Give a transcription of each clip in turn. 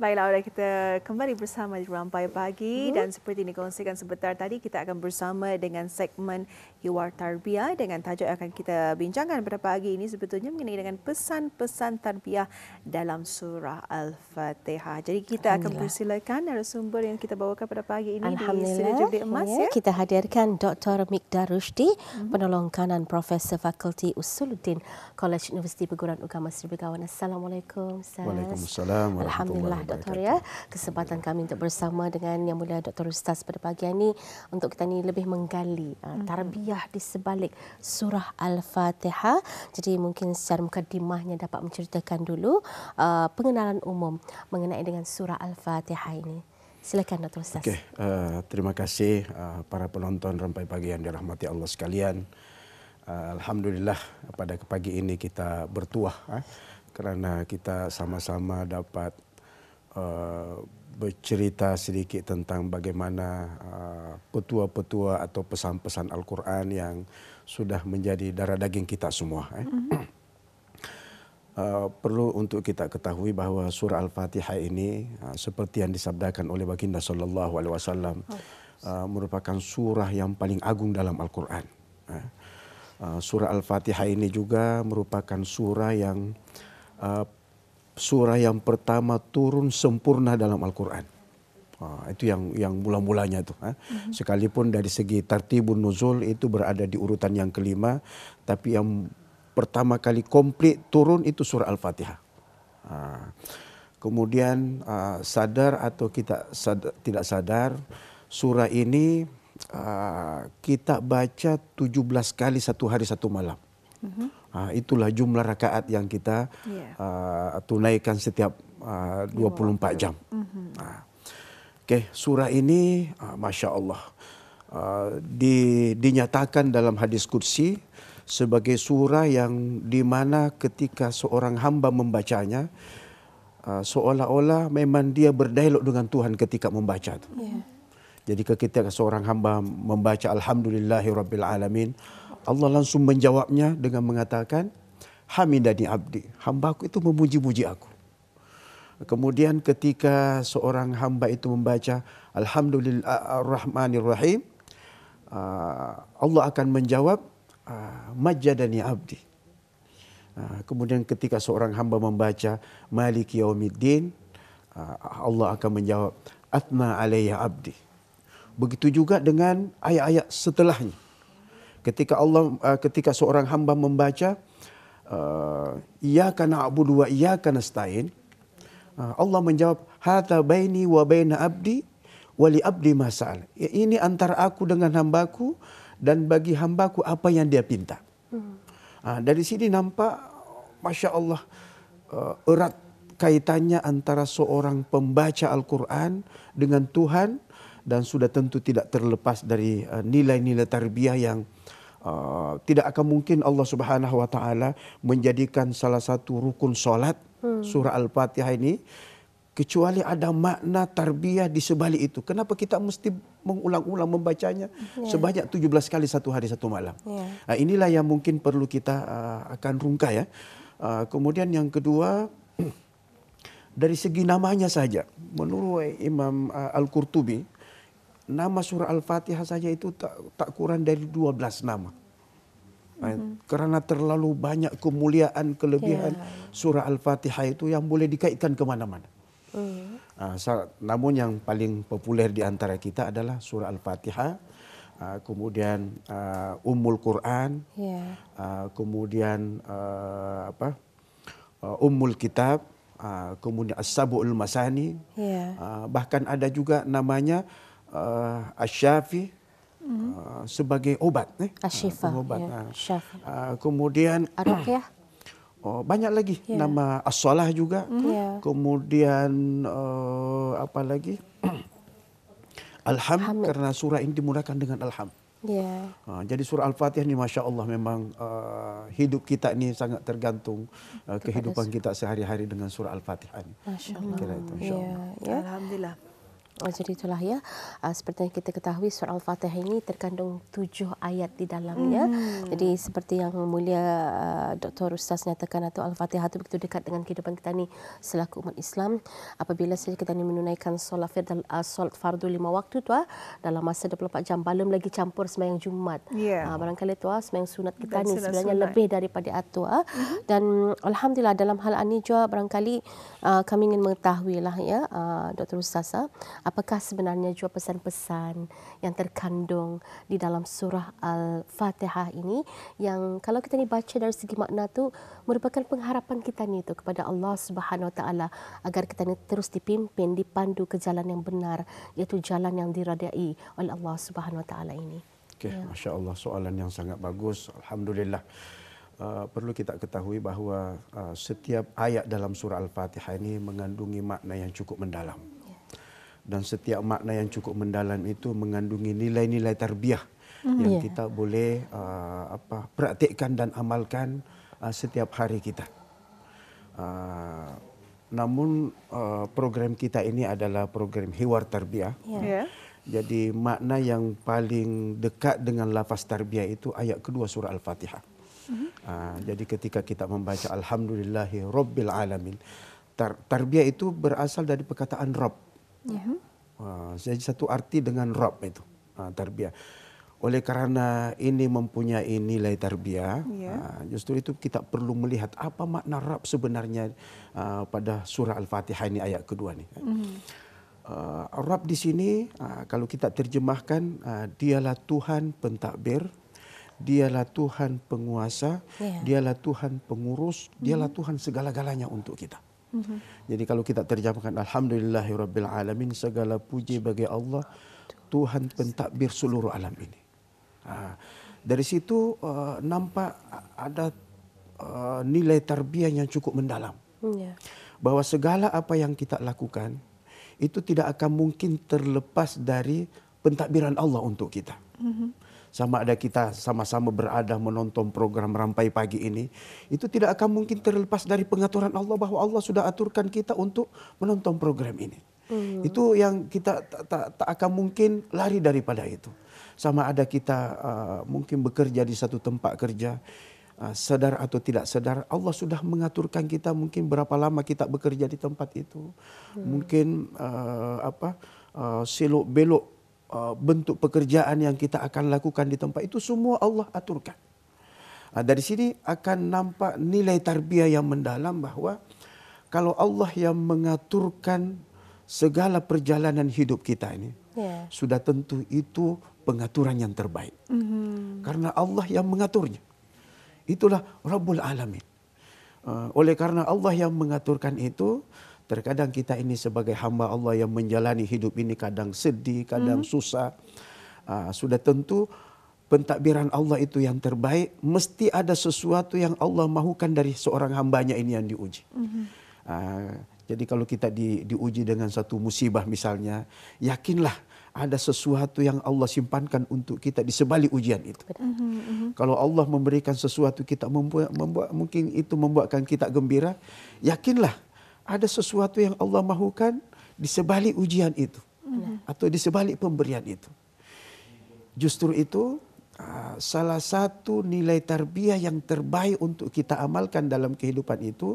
Baiklah, Aura, kita kembali bersama di Rampai Pagi dan seperti dikongsikan sebentar tadi, kita akan bersama dengan segmen Hiwar Tarbiyah dengan tajuk yang akan kita bincangkan pada pagi ini sebetulnya mengenai dengan pesan-pesan tarbiyah dalam surah Al-Fatihah. Jadi kita akan persilakan narasumber yang kita bawakan pada pagi ini di Studio Jebli Emas. Ya. Kita hadirkan Dr. Miqdar Rushdi, penolong kanan Profesor Fakulti Usuluddin College Universiti Perguruan Agama Seri Begawan. Assalamualaikum, Ustaz. Waalaikumsalam. Alhamdulillah, Doktor, ya. Kesempatan kami untuk bersama dengan Yang Mulia Dr. Ustaz pada pagi ini untuk kita ni lebih menggali tarbiyah di sebalik surah Al-Fatihah. Jadi mungkin secara mukadimahnya dapat menceritakan dulu pengenalan umum mengenai dengan surah Al-Fatihah ini. Silakan Dr. Ustaz. Okey, terima kasih para penonton Rampai Pagi yang dirahmati Allah sekalian. Alhamdulillah pada pagi ini kita bertuah kerana kita sama-sama dapat bercerita sedikit tentang bagaimana petua-petua atau pesan-pesan Al-Quran yang sudah menjadi darah daging kita semua. Perlu untuk kita ketahui bahawa surah Al-Fatihah ini seperti yang disabdakan oleh baginda sallallahu alaihi wasallam merupakan surah yang paling agung dalam Al-Quran. Surah Al-Fatihah ini juga merupakan surah yang pertama turun sempurna dalam Al-Quran. Itu yang mula-mulanya tu. Sekalipun dari segi tartibun nuzul itu berada di urutan yang kelima, tapi yang pertama kali komplit turun itu surah Al-Fatihah. Kemudian sadar atau kita tidak sadar, surah ini kita baca 17 kali satu hari satu malam. Itulah jumlah rakaat yang kita tunaikan setiap 24 jam. Okay, surah ini Masya Allah dinyatakan dalam hadis qudsi sebagai surah yang di mana ketika seorang hamba membacanya seolah-olah memang dia berdialog dengan Tuhan ketika membaca itu. Jadi ketika seorang hamba membaca Alhamdulillahirabbil alamin, Allah langsung menjawabnya dengan mengatakan hamidani abdi, hambaku itu memuji-muji aku. Kemudian ketika seorang hamba itu membaca Alhamdulillahirrahmanirrahim, Allah akan menjawab majjadani abdi. Kemudian ketika seorang hamba membaca maliki yaumiddin, Allah akan menjawab athna alayya abdi. Begitu juga dengan ayat-ayat setelahnya. Ketika seorang hamba membaca iyyaka na'budu wa iyyaka nasta'in, Allah menjawab hadza baini wa baina abdi wa li abdi ma sa'al. Ini antara aku dengan hambaku dan bagi hambaku apa yang dia pinta. Dari sini nampak Masya Allah erat kaitannya antara seorang pembaca Al-Quran dengan Tuhan, dan sudah tentu tidak terlepas dari nilai-nilai tarbiyah yang tidak akan mungkin Allah Subhanahu wa taala menjadikan salah satu rukun solat surah Al-Fatihah ini kecuali ada makna tarbiyah di sebalik itu. Kenapa kita mesti mengulang-ulang membacanya sebanyak 17 kali satu hari satu malam? Inilah yang mungkin perlu kita akan rungkai. Kemudian yang kedua, dari segi namanya saja, menurut Imam Al-Qurtubi, nama surah Al-Fatihah saja itu tak kurang dari 12 nama. Kerana terlalu banyak kemuliaan, kelebihan surah Al-Fatihah itu yang boleh dikaitkan ke mana-mana. Namun yang paling populer di antara kita adalah surah Al-Fatihah, kemudian Ummul Quran, kemudian Ummul Kitab, kemudian As-Sab'ul Masani, bahkan ada juga namanya Asy-Syafi, sebagai obat, Asy-Syifa, obat. Kemudian Ar-Ruqyah, banyak lagi nama As-Salah juga. Kemudian apa lagi? Alham, karena surah ini dimulakan dengan Alham. Jadi surah Al-Fatihah ini Masya Allah memang hidup kita ini sangat tergantung kehidupan kita sehari-hari dengan surah Al-Fatihah ini. Masya Allah. Kira itu, Insya Allah. Alhamdulillah. Jadi itulah ya, seperti yang kita ketahui surah Al-Fatihah ini terkandung 7 ayat di dalamnya. Jadi seperti yang mulia Dr. Ustaz nyatakan, atau Al-Fatihah itu begitu dekat dengan kehidupan kita ni selaku umat Islam. Apabila saja kita ni menunaikan solat fardu 5 waktu tu dalam masa 24 jam, belum lagi campur sembahyang Jumaat. Barangkali tu sembahyang sunat kita ni sebenarnya lebih daripada itu. Dan alhamdulillah dalam hal ini juga barangkali kami ingin mengetahui lah ya Dr. Ustaz, apakah sebenarnya juga pesan-pesan yang terkandung di dalam surah Al-Fatihah ini yang kalau kita ni baca dari segi makna tu merupakan pengharapan kita ni tu kepada Allah Subhanahu Wa Taala agar kita ni terus dipimpin, dipandu ke jalan yang benar, iaitu jalan yang diridai oleh Allah Subhanahu Wa Taala ini. Okey, Masya Allah, soalan yang sangat bagus. Alhamdulillah. Perlu kita ketahui bahawa setiap ayat dalam surah Al-Fatihah ini mengandungi makna yang cukup mendalam. Dan setiap makna yang cukup mendalam itu mengandungi nilai-nilai tarbiyah yang kita boleh praktikkan dan amalkan setiap hari kita. Namun program kita ini adalah program hiwar tarbiyah. Jadi makna yang paling dekat dengan lafaz tarbiyah itu ayat kedua surah Al-Fatihah. Jadi ketika kita membaca Alhamdulillahi Rabbil Alamin, tarbiyah itu berasal dari perkataan Rabb. Jadi satu arti dengan Rabb itu tarbiyah. Oleh kerana ini mempunyai nilai tarbiyah, justru itu kita perlu melihat apa makna Rabb sebenarnya pada surah Al-Fatihah ini ayat kedua ni. Rabb di sini kalau kita terjemahkan, dialah Tuhan pentadbir, dialah Tuhan penguasa, dialah Tuhan pengurus, dialah Tuhan segala-galanya untuk kita. Jadi kalau kita terjemahkan Alhamdulillahirabbil alamin, segala puji bagi Allah, Tuhan pentadbir seluruh alam ini. Dari situ nampak ada nilai tarbiyah yang cukup mendalam. Bahawa segala apa yang kita lakukan itu tidak akan mungkin terlepas dari pentadbiran Allah untuk kita. Sama ada kita sama-sama berada menonton program Rampai Pagi ini, itu tidak akan mungkin terlepas dari pengaturan Allah bahawa Allah sudah aturkan kita untuk menonton program ini. Itu yang kita tak akan mungkin lari daripada itu. Sama ada kita mungkin bekerja di satu tempat kerja, sadar atau tidak sadar, Allah sudah mengaturkan kita mungkin berapa lama kita bekerja di tempat itu. Mungkin selok belok bentuk pekerjaan yang kita akan lakukan di tempat itu semua Allah aturkan. Dari sini akan nampak nilai tarbiyah yang mendalam bahawa kalau Allah yang mengaturkan segala perjalanan hidup kita ini, sudah tentu itu pengaturan yang terbaik. Karena Allah yang mengaturnya. Itulah Rabbul Alamin. Oleh karena Allah yang mengaturkan itu, terkadang kita ini sebagai hamba Allah yang menjalani hidup ini kadang sedih, kadang susah. Sudah tentu pentadbiran Allah itu yang terbaik. Mesti ada sesuatu yang Allah mahukan dari seorang hambanya ini yang diuji. Jadi kalau kita diuji dengan satu musibah misalnya, yakinlah ada sesuatu yang Allah simpankan untuk kita di sebalik ujian itu. Kalau Allah memberikan sesuatu kita mungkin itu membuatkan kita gembira, yakinlah ada sesuatu yang Allah mahukan di sebalik ujian itu atau di sebalik pemberian itu. Justru itu salah satu nilai tarbiyah yang terbaik untuk kita amalkan dalam kehidupan itu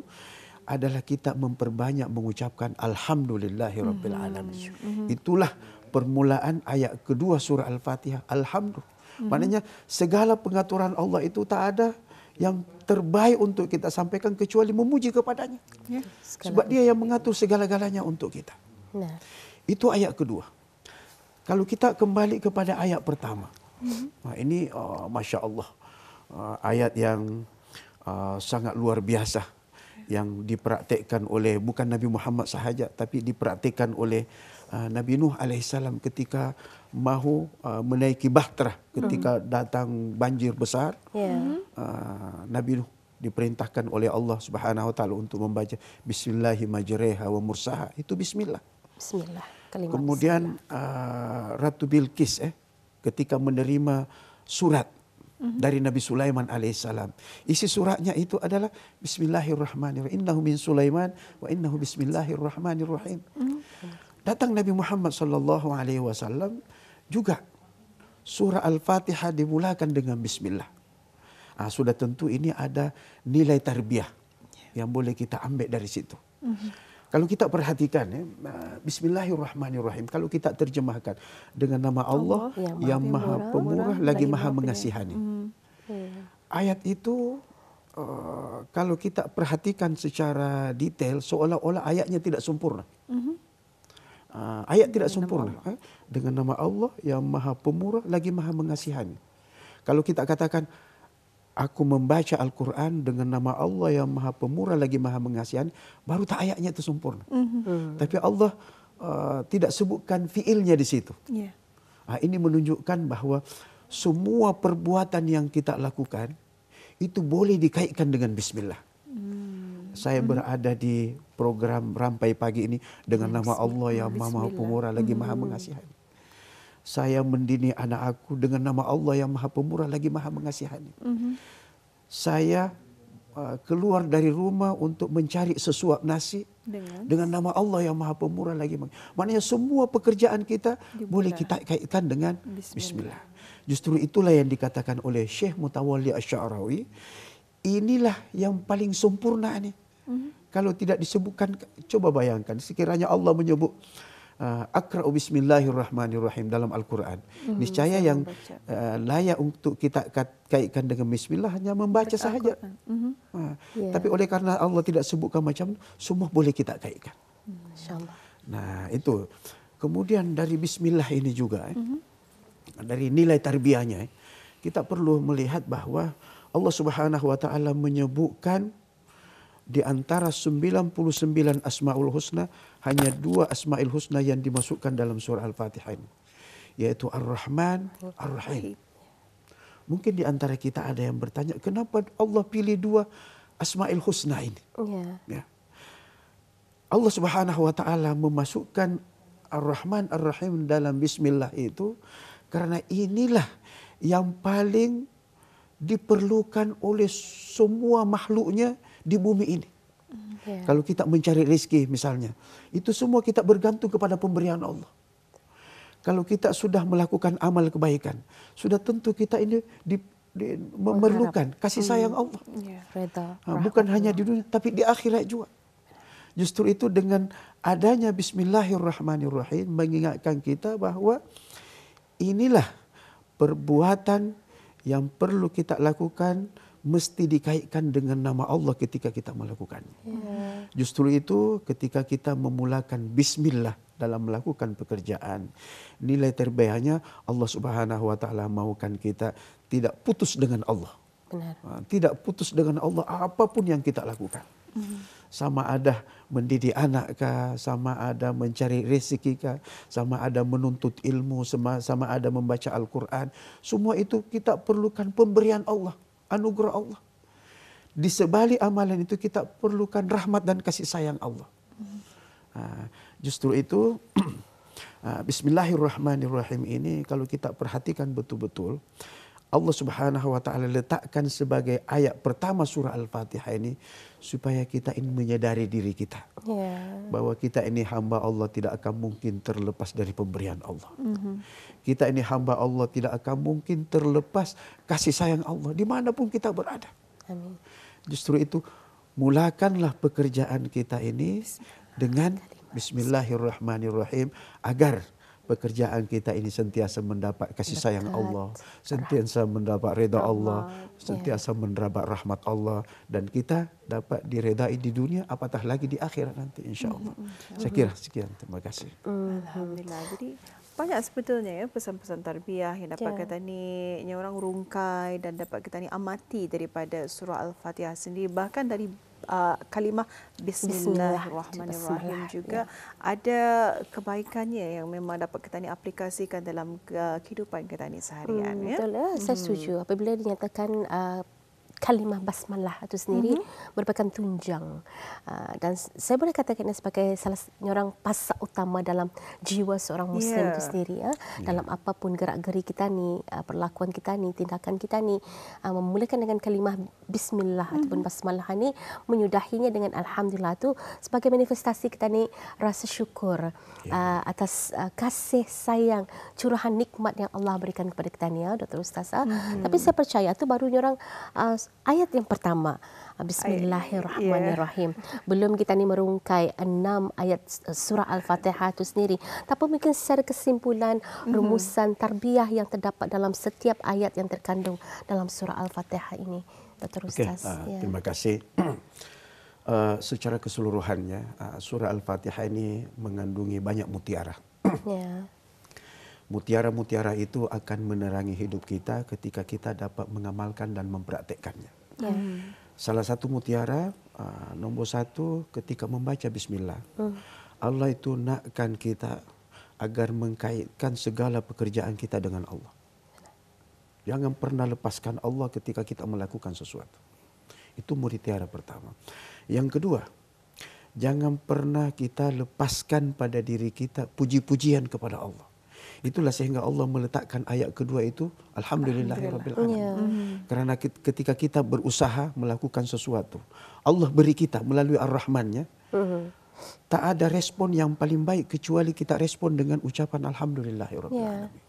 adalah kita memperbanyak mengucapkan Alhamdulillahirabbil alamin. Itulah permulaan ayat kedua surah Al-Fatihah. Alhamdulillah. Maknanya segala pengaturan Allah itu tak ada yang terbaik untuk kita sampaikan kecuali memuji kepadanya. Sebab dia yang mengatur segala-galanya untuk kita. Itu ayat kedua. Kalau kita kembali kepada ayat pertama. Ini Masya Allah. Ayat yang sangat luar biasa. Yang dipraktikkan oleh bukan Nabi Muhammad sahaja, tapi dipraktikkan oleh Nabi Nuh alaihissalam ketika mahu menaiki Bahtera, ketika datang banjir besar. Nabi Nuh diperintahkan oleh Allah Subhanahu wa taala untuk membaca Bismillahi majreha wa mursaha. Itu bismillah. Bismillah. Kemudian Ratu Bilqis ketika menerima surat dari Nabi Sulaiman alaihissalam. Isi suratnya itu adalah Bismillahirrahmanirrahim. Innahu min Sulaiman wa innahu bismillahirrahmanirrahim. datang Nabi Muhammad sallallahu alaihi wasallam juga surah Al-Fatihah dimulakan dengan bismillah. Sudah tentu ini ada nilai tarbiyah yang boleh kita ambil dari situ. Kalau kita perhatikan ya, bismillahirrahmanirrahim. Kalau kita terjemahkan dengan nama Allah yang Maha Pemurah lagi Maha Mengasihani. Ayat itu kalau kita perhatikan secara detail seolah-olah ayatnya tidak sempurna. Ayat tidak sempurna. Dengan nama Allah yang Maha Pemurah lagi Maha Mengasihani. Kalau kita katakan aku membaca Al-Quran dengan nama Allah yang Maha Pemurah lagi Maha Mengasihani, baru tak ayatnya itu sempurna. Tapi Allah tidak sebutkan fiilnya di situ. Ini menunjukkan bahwa semua perbuatan yang kita lakukan itu boleh dikaitkan dengan bismillah. Saya berada di program Rampai Pagi ini dengan nama Allah yang Maha Pemurah lagi Maha Mengasihani. Saya mendini anak aku dengan nama Allah yang Maha Pemurah lagi Maha Mengasihani. Saya keluar dari rumah untuk mencari sesuap nasi dengan nama Allah yang Maha Pemurah lagi. Maknanya semua pekerjaan kita boleh kita kaitkan dengan bismillah. Justru itulah yang dikatakan oleh Syekh Mutawalli Asy-Sya'rawi, inilah yang paling sempurna nih. Kalau tidak disebutkan, coba bayangkan sekiranya Allah menyebut Aqra'u bismillahirrahmanirrahim dalam Al-Quran. Niscaya yang layak untuk kita kaitkan dengan bismillah hanya membaca sahaja. Tapi oleh karena Allah tidak sebutkan macam, semua boleh kita kaitkan. Nah itu. Kemudian dari bismillah ini juga, dari nilai tarbiyahnya, kita perlu melihat bahwa Allah Subhanahu wa taala menyebutkan di antara 99 Asmaul Husna, hanya 2 Asmaul Husna yang dimasukkan dalam surah Al-Fatihah ini, yaitu Ar-Rahman, Ar-Rahim. Mungkin di antara kita ada yang bertanya, kenapa Allah pilih 2 Asmaul Husna ini? Ya. Allah Subhanahu wa taala memasukkan Ar-Rahman, Ar-Rahim dalam bismillah itu karena inilah yang paling diperlukan oleh semua makhluknya di bumi ini. Kalau kita mencari rezeki misalnya, itu semua kita bergantung kepada pemberian Allah. Kalau kita sudah melakukan amal kebaikan, sudah tentu kita ini memerlukan kasih sayang Allah. Bukan hanya di dunia, tapi di akhirat juga. Justru itu dengan adanya bismillahirrahmanirrahim mengingatkan kita bahwa inilah perbuatan yang perlu kita lakukan mesti dikaitkan dengan nama Allah ketika kita melakukannya. Justru itu ketika kita memulakan bismillah dalam melakukan pekerjaan, nilai terbaiknya Allah Subhanahu wa taala maukan kita tidak putus dengan Allah. Tidak putus dengan Allah apapun yang kita lakukan. Sama ada mendidik anak kah, sama ada mencari rezeki kah, sama ada menuntut ilmu, sama ada membaca Al-Quran. Semua itu kita perlukan pemberian Allah, anugerah Allah. Di sebalik amalan itu kita perlukan rahmat dan kasih sayang Allah. Justru itu Bismillahirrahmanirrahim ini kalau kita perhatikan betul-betul, Allah Subhanahu wa taala letakkan sebagai ayat pertama surah Al-Fatihah ini supaya kita ini menyadari diri kita. Bahwa kita ini hamba Allah tidak akan mungkin terlepas dari pemberian Allah. Kita ini hamba Allah tidak akan mungkin terlepas kasih sayang Allah dimanapun kita berada. Amin. Justru itu mulakanlah pekerjaan kita ini dengan Bismillahirrahmanirrahim agar pekerjaan kita ini sentiasa mendapat kasih sayang Allah, sentiasa mendapat redha Allah, sentiasa mendapat rahmat Allah, dan kita dapat diredai di dunia, apatah lagi di akhirat nanti insya-Allah. Saya kira sekian, terima kasih. Alhamdulillah. Jadi banyak sebetulnya ya pesan-pesan tarbiyah yang dapat kita ni yang orang rungkai dan dapat kita ni amati daripada surah Al-Fatihah sendiri, bahkan dari kalimah Bismillahirrahmanirrahim juga ada kebaikannya yang memang dapat kita ni aplikasikan dalam kehidupan kita ni seharian. Betul, saya setuju. Apabila dinyatakan kalimah basmalah itu sendiri merupakan tunjang. Dan saya boleh katakan ini sebagai salah seorang pasak utama dalam jiwa seorang Muslim itu sendiri. Dalam apapun gerak-geri kita ni, perlakuan kita ni, tindakan kita ni, memulakan dengan kalimah bismillah ataupun basmalah ni, menyudahinya dengan alhamdulillah tu sebagai manifestasi kita ni rasa syukur atas kasih sayang, curahan nikmat yang Allah berikan kepada kita ni, Dr. Ustazah. Tapi saya percaya tu baru orang ayat yang pertama. Bismillahirrahmanirrahim. Belum kita ni merungkai 6 ayat surah Al-Fatihah itu sendiri. Tapi mungkin secara kesimpulan rumusan tarbiyah yang terdapat dalam setiap ayat yang terkandung dalam surah Al-Fatihah ini, Dr. Ustaz. Terima kasih. Secara keseluruhannya surah Al-Fatihah ini mengandungi banyak mutiara. Mutiara-mutiara itu akan menerangi hidup kita ketika kita dapat mengamalkan dan mempraktekkannya. Salah satu mutiara, nombor 1, ketika membaca bismillah. Allah itu nakkan kita agar mengkaitkan segala pekerjaan kita dengan Allah. Jangan pernah lepaskan Allah ketika kita melakukan sesuatu. Itu mutiara pertama. Yang kedua, jangan pernah kita lepaskan pada diri kita puji-pujian kepada Allah. Itulah sehingga Allah meletakkan ayat kedua itu alhamdulillahirabbil alamin. Karena ketika kita berusaha melakukan sesuatu, Allah beri kita melalui Ar-Rahman-nya. Tak ada respon yang paling baik kecuali kita respon dengan ucapan alhamdulillahirabbil alamin.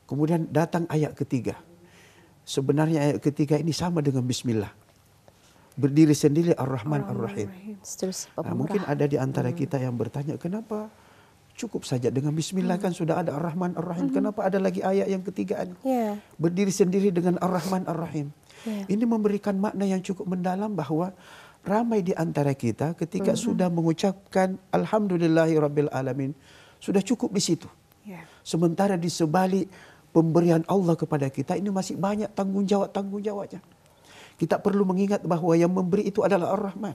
Kemudian datang ayat ketiga. Sebenarnya ayat ketiga ini sama dengan bismillah. Berdiri sendiri Ar-Rahman Ar-Rahim. Mungkin ada di antara kita yang bertanya, kenapa cukup saja dengan bismillah kan sudah ada Ar-Rahman Ar-Rahim. Kenapa ada lagi ayat yang ketiga ini? Berdiri sendiri dengan Ar-Rahman Ar-Rahim. Ini memberikan makna yang cukup mendalam bahwa ramai di antara kita ketika sudah mengucapkan alhamdulillahirabbil alamin sudah cukup di situ. Sementara di sebalik pemberian Allah kepada kita ini masih banyak tanggungjawabnya. Kita perlu mengingat bahwa yang memberi itu adalah Ar-Rahman.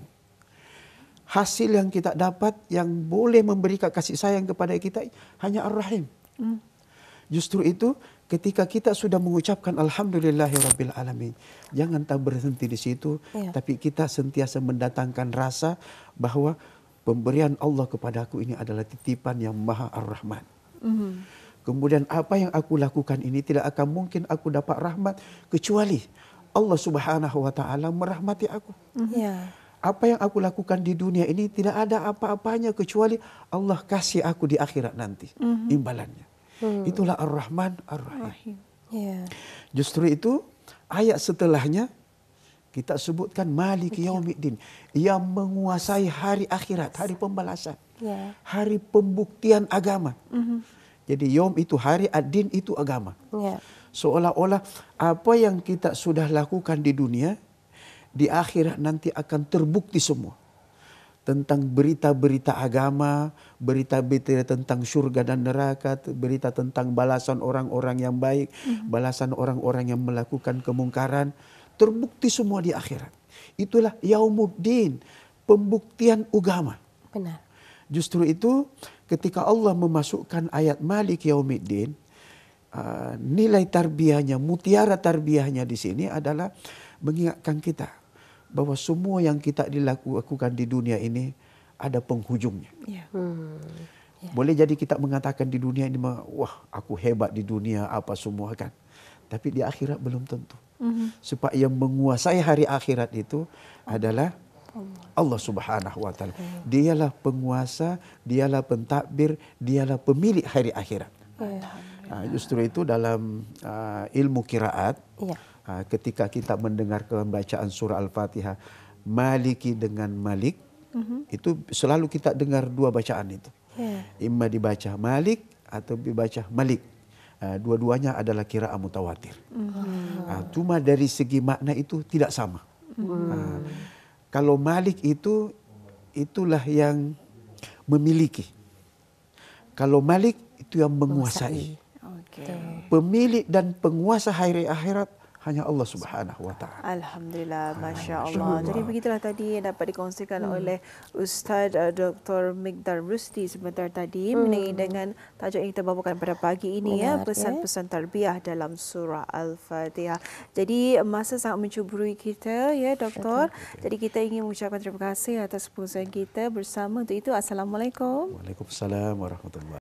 Hasil yang kita dapat yang boleh memberikan kasih sayang kepada kita hanya Ar-Rahim. Justru itu ketika kita sudah mengucapkan alhamdulillahirabbil alamin, jangan tak berhenti di situ, tapi kita sentiasa mendatangkan rasa bahwa pemberian Allah kepadaku ini adalah titipan yang Maha Ar-Rahman. Kemudian apa yang aku lakukan ini tidak akan mungkin aku dapat rahmat kecuali Allah Subhanahu wa taala merahmati aku. Apa yang aku lakukan di dunia ini tidak ada apa-apanya kecuali Allah kasih aku di akhirat nanti imbalannya. Itulah Ar-Rahman Ar-Rahim. Justru itu ayat setelahnya kita sebutkan Maliki Yaumiddin, yang menguasai hari akhirat, hari pembalasan, hari pembuktian agama. Jadi Yaum itu hari, Ad-Din itu agama. Seolah-olah apa yang kita sudah lakukan di dunia, di akhirat nanti akan terbukti semua. Tentang berita-berita agama, berita-berita tentang surga dan neraka, berita tentang balasan orang-orang yang baik, balasan orang-orang yang melakukan kemungkaran, terbukti semua di akhirat. Itulah Yaumuddin, pembuktian agama. Benar. Justru itu ketika Allah memasukkan ayat Malik Yaumiddin, nilai tarbiyahnya, mutiara tarbiyahnya di sini adalah mengingatkan kita bahwa semua yang kita dilakukan di dunia ini ada penghujungnya. Boleh jadi kita mengatakan di dunia ini, wah aku hebat di dunia apa semua kan. Tapi di akhirat belum tentu. Sebab yang menguasai hari akhirat itu adalah Allah Subhanahu wa taala. Dialah penguasa, dialah pentadbir, dialah pemilik hari akhirat. Justru itu dalam ilmu qiraat, ketika kita mendengar pembacaan surah Al-Fatihah, Maliki dengan Malik, itu selalu kita dengar dua bacaan itu. Imma dibaca Malik atau dibaca Malik. Dua-duanya adalah qiraat mutawatir. Cuma dari segi makna itu tidak sama. Kalau Malik itu, itulah yang memiliki. Kalau Malik itu yang menguasai. Pemilik dan penguasa hari akhirat hanya Allah Subhanahu wa taala. Alhamdulillah, Masya Masya Allah. Allah. Jadi begitulah tadi yang dapat dikongsikan oleh Ustaz Dr. Migdal Rusdi sebentar tadi mengenai dengan tajuk yang kita bawakan pada pagi ini ya, Benar, pesan-pesan tarbiyah dalam surah Al-Fatihah. Jadi masa sangat mencuburui kita ya, Doktor. Jadi kita ingin mengucapkan terima kasih atas perkongsian kita bersama. Untuk itu, Assalamualaikum. Waalaikumsalam warahmatullahi